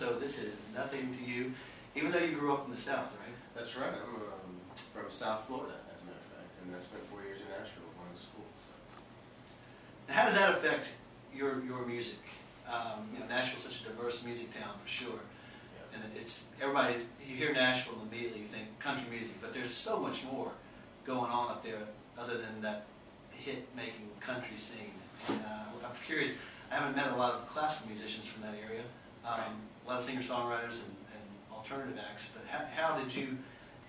so this is nothing to you, even though you grew up in the South, right? That's right. I'm from South Florida, as a matter of fact, and I spent 4 years in Nashville going to school. So. How did that affect your music? You know, Nashville's such a diverse music town for sure, and it's everybody. You hear Nashville and immediately you think country music, but there's so much more going on up there other than that hit-making country scene. And, I'm curious. I haven't met a lot of classical musicians from that area. A lot of singer-songwriters and alternative acts. But how did you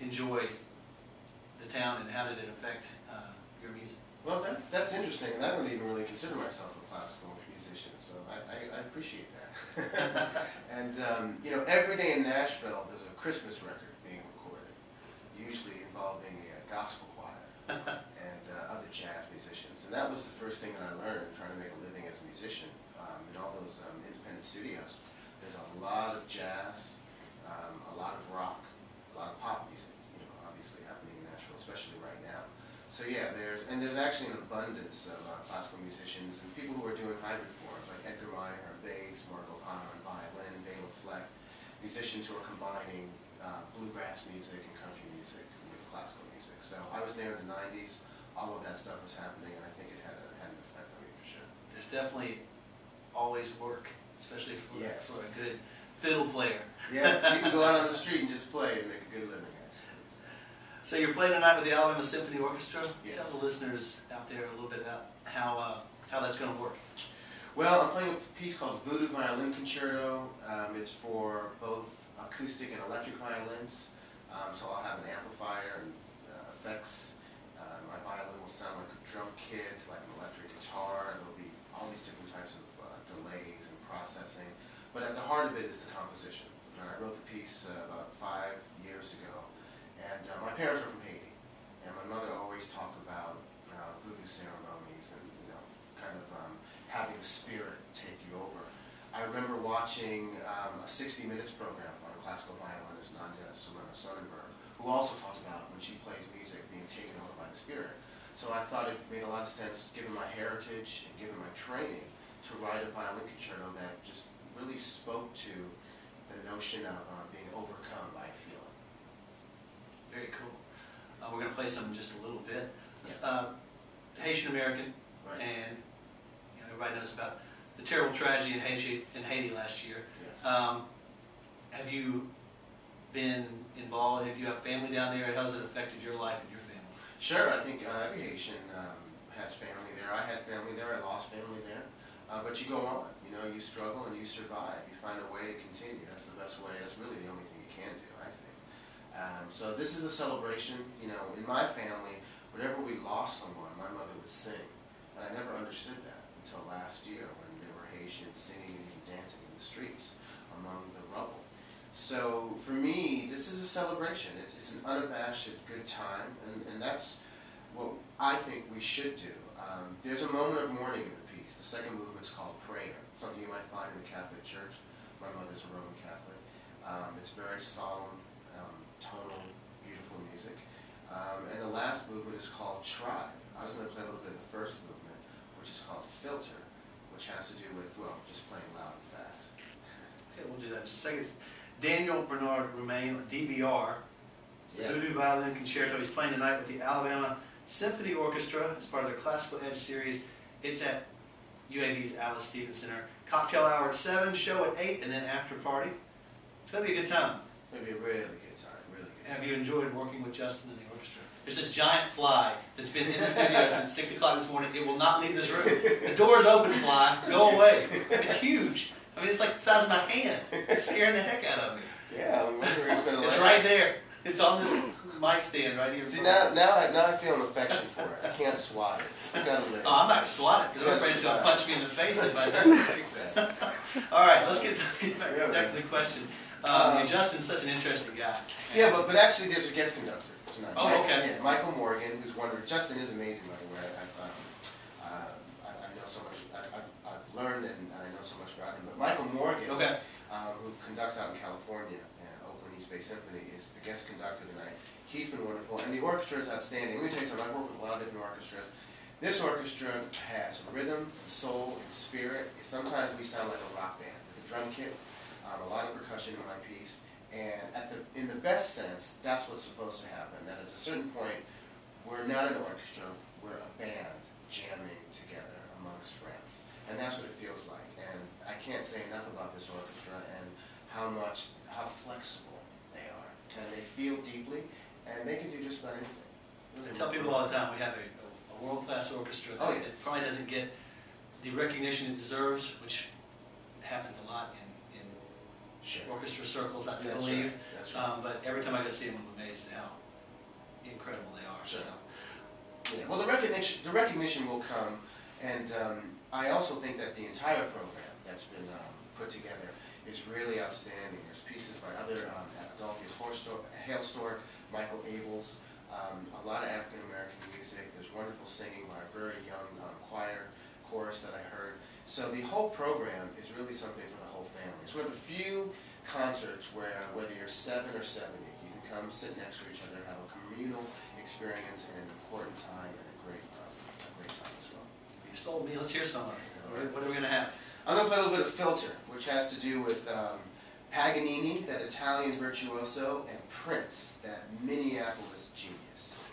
enjoy the town, and how did it affect your music? Well, that's interesting, and I don't even really consider myself a classical musician, so I appreciate that. And you know, every day in Nashville, there's a Christmas record being recorded, usually involving a gospel choir and other jazz musicians. And that was the first thing that I learned trying to make a living as a musician. In all those independent studios, there's a lot of jazz, a lot of rock, a lot of pop music, you know, obviously happening in Nashville, especially right now. So yeah, there's actually an abundance of classical musicians and people who are doing hybrid forms, like Edgar Meyer on bass, Mark O'Connor on violin, Bela Fleck, musicians who are combining bluegrass music and country music with classical music. So I was there in the 90s, all of that stuff was happening, and I think it had an effect on me for sure. There's definitely always work, especially for a good fiddle player. Yes, you can go out on the street and just play and make a good living. So you're playing tonight with the Alabama Symphony Orchestra. Yes. Tell the listeners out there a little bit about how that's going to work. Well, I'm playing a piece called Voodoo Violin Concerto. It's for both acoustic and electric violins. So I'll have an amplifier and effects. My violin will sound like a drum kit, like an electric guitar. There'll be all these different types of delays and processing. But at the heart of it is the composition. I wrote the piece about 5 years ago. And my parents are from Haiti, and my mother always talked about voodoo ceremonies and, you know, kind of having the spirit take you over. I remember watching a 60 Minutes program on a classical violinist, Nadia Sonnenberg, who also talked about when she plays music being taken over by the spirit. So I thought it made a lot of sense, given my heritage and given my training, to write a violin concerto that just really spoke to the notion of being overcome by a feeling. Very cool. We're going to play some in just a little bit. Haitian American, right. And you know, everybody knows about the terrible tragedy in Haiti last year. Yes. Have you been involved? Have you have family down there? How has it affected your life and your family? Sure. I think every Haitian has family there. I had family there. I lost family there. But you go on. You know, you struggle and you survive. You find a way to continue. That's the best way. That's really the only thing you can do, I think. So this is a celebration. You know, in my family, whenever we lost someone, my mother would sing. And I never understood that until last year when there were Haitians singing and dancing in the streets among the rubble. So for me, this is a celebration. It's an unabashed good time, and that's what I think we should do. There's a moment of mourning in the piece. The second movement's called Prayer, something you might find in the Catholic Church. My mother's a Roman Catholic. It's very solemn, tonal, beautiful music. And the last movement is called Tribe. I was going to play a little bit of the first movement, which is called Filter, which has to do with, well, just playing loud and fast. Okay, we'll do that in just a second. Daniel Bernard Roumain, or DBR, Yeah. Voodoo Violin Concerto. He's playing tonight with the Alabama Symphony Orchestra as part of their Classical Edge series. It's at UAB's Alice Stevens Center. Cocktail hour at 7, show at 8, and then after party. It's going to be a good time. It's going to be a really good time, really good time. Have you enjoyed working with Justin and the orchestra? There's this giant fly that's been in the studio since 6 o'clock this morning. It will not leave this room. The door's open, fly. Go away. It's huge. I mean, it's like the size of my hand. It's scaring the heck out of me. Yeah, I'm wondering it's going to It's right there. It's on this mic stand right here. See, now I feel an affection for it. I can't swat it. It's got to live. Oh, I'm not going to swat it because I'm afraid it's going to punch me in the face if I do. All right, let's get back to the question. Justin's such an interesting guy. Yeah, but actually there's a guest conductor tonight. Oh, okay. Yeah, Michael Morgan, who's wonderful. Justin is amazing, by the way. I know so much. I've learned and I know so much about him. But Michael Morgan, okay. Who conducts out in California, Oakland East Bay Symphony, is the guest conductor tonight. He's been wonderful, and the orchestra is outstanding. Let me tell you something. I've worked with a lot of different orchestras. This orchestra has rhythm, and soul, and spirit. Sometimes we sound like a rock band with a drum kit. a lot of percussion in my piece, and in the best sense, that's what's supposed to happen. That at a certain point, we're not an orchestra, we're a band jamming together amongst friends. And that's what it feels like. And I can't say enough about this orchestra and how flexible they are. And they feel deeply, and they can do just about anything. I tell people all the time we have a world-class orchestra that probably doesn't get the recognition it deserves, which happens a lot in orchestra circles, I do believe. Right. That's right. But every time I go see them, I'm amazed at how incredible they are. Sure. So. Yeah. Well, the recognition will come, and I also think that the entire program that's been put together is really outstanding. There's pieces by other Adolphus Hailstork, Michael Abels, a lot of African-American music. There's wonderful singing by a very young chorus that I heard. So the whole program is really something for the whole family. It's one of the few concerts where, whether you're 7 or 70, you can come sit next to each other, have a communal experience, and an important time, and a great time as well. You sold me. Let's hear some of it. What are we going to have? I'm going to play a little bit of Filter, which has to do with Paganini, that Italian virtuoso, and Prince, that Minneapolis genius.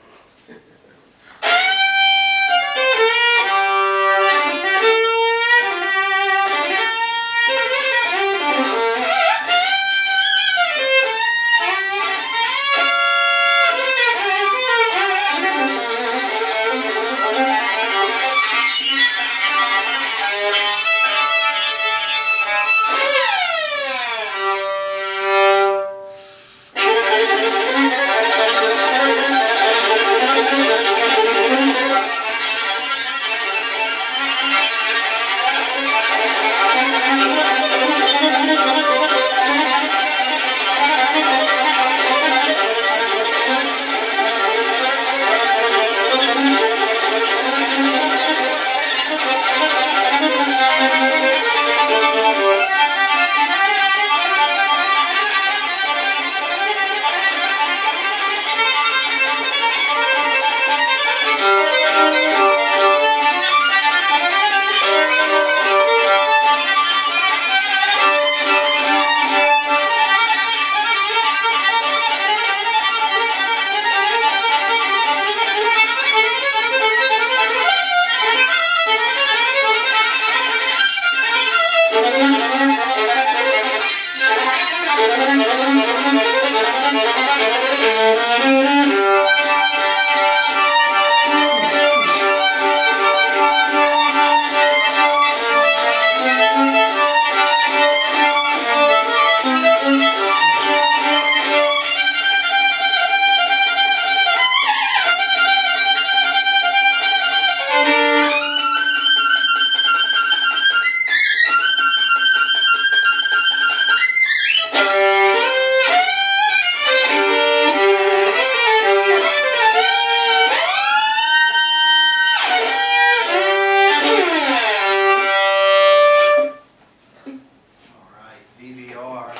DBR.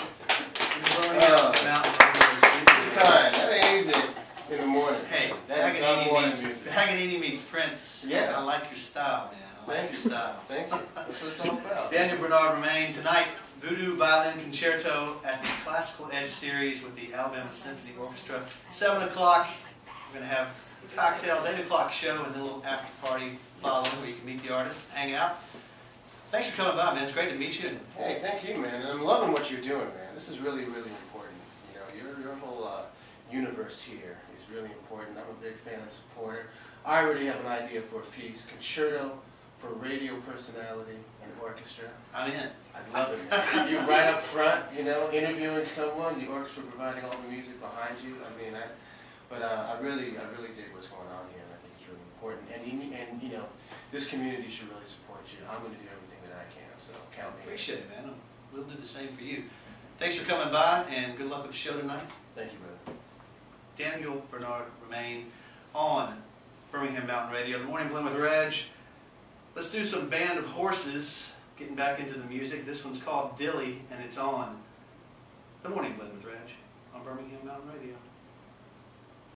Hey, Paganini meets Prince. Yeah. I like your style, man. I like your style. Thank you. That's what it's all about. Daniel Bernard Roumain tonight, Voodoo Violin Concerto at the Classical Edge Series with the Alabama Symphony Orchestra. 7 o'clock, we're going to have cocktails, 8 o'clock show, and then a little after party following where you can meet the artist, hang out. Thanks for coming by, man. It's great to meet you. Hey, thank you, man. I'm loving what you're doing, man. This is really, really important. You know, your whole universe here is really important. I'm a big fan and supporter. I already have an idea for a piece, concerto for radio personality and orchestra. I'm in. I love it, man. You right up front, you know, interviewing someone, the orchestra providing all the music behind you. I mean, I really dig what's going on here, and I think it's really important. And you know, this community should really support you. I'm going to do everything that I can, so count me in. Appreciate it, man. We'll do the same for you. Thanks for coming by, and good luck with the show tonight. Thank you, brother. Daniel Bernard Roumain on Bham Mountain Radio. The Morning Blend with Reg. Let's do some Band of Horses, getting back into the music. This one's called Dilly, and it's on The Morning Blend with Reg on Bham Mountain Radio.